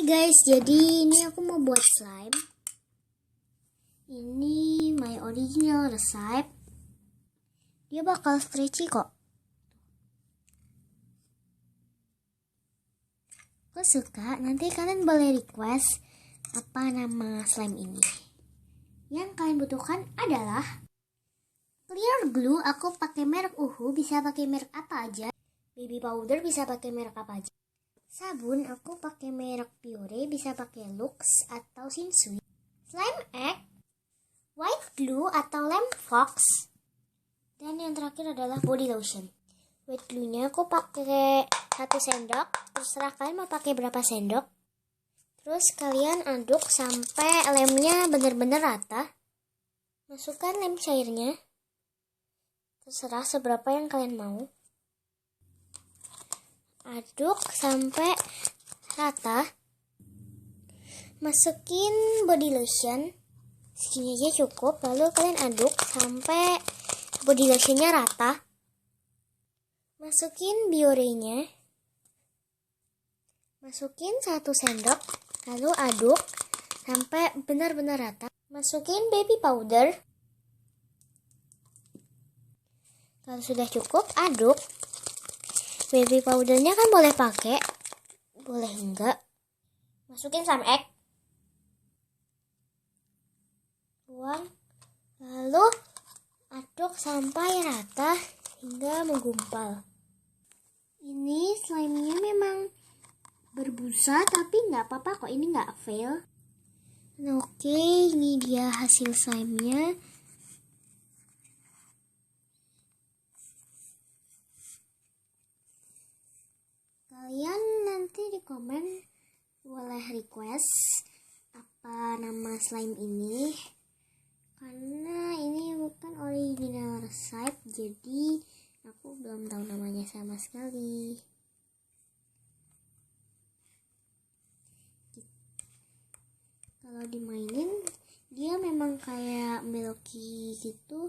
Hai guys, jadi ini aku mau buat slime. Ini my original recipe. Dia bakal stretchy kok. Aku suka, nanti kalian boleh request apa nama slime ini. Yang kalian butuhkan adalah clear glue, aku pakai merek Uhu, bisa pakai merek apa aja. Baby powder bisa pakai merek apa aja. Sabun aku pakai merek Pure, bisa pakai Lux atau Shinsui. Slime egg, white glue atau lamp fox. Dan yang terakhir adalah body lotion. White glue-nya aku pakai 1 sendok, terserah kalian mau pakai berapa sendok. Terus kalian aduk sampai lemnya benar-benar rata. Masukkan lem cairnya. Terserah seberapa yang kalian mau. Aduk sampai rata. Masukin body lotion. Segini aja cukup. Lalu kalian aduk sampai body lotionnya rata. Masukin biorenya. Masukin 1 sendok. Lalu aduk sampai benar-benar rata. Masukin baby powder. Kalau sudah cukup, aduk. Baby powdernya kan boleh pakai, boleh enggak. Masukin slime egg. Tuang. Lalu aduk sampai rata hingga menggumpal. Ini slime-nya memang berbusa, tapi nggak apa-apa kok, ini nggak fail. Oke, ini dia hasil slime-nya. Kalian nanti di komen boleh request apa nama slime ini, karena ini bukan original recipe, jadi aku belum tahu namanya sama sekali. Kalau dimainin dia memang kayak milky gitu,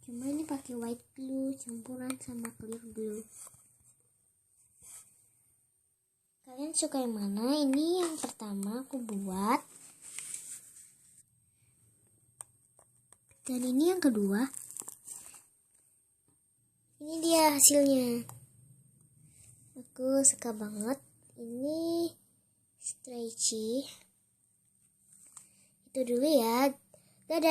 cuma ini pakai white glue campuran sama clear glue. Kalian suka yang mana? Ini yang pertama aku buat. Dan ini yang kedua. Ini dia hasilnya. Aku suka banget. Ini stretchy. Itu dulu ya. Dadah.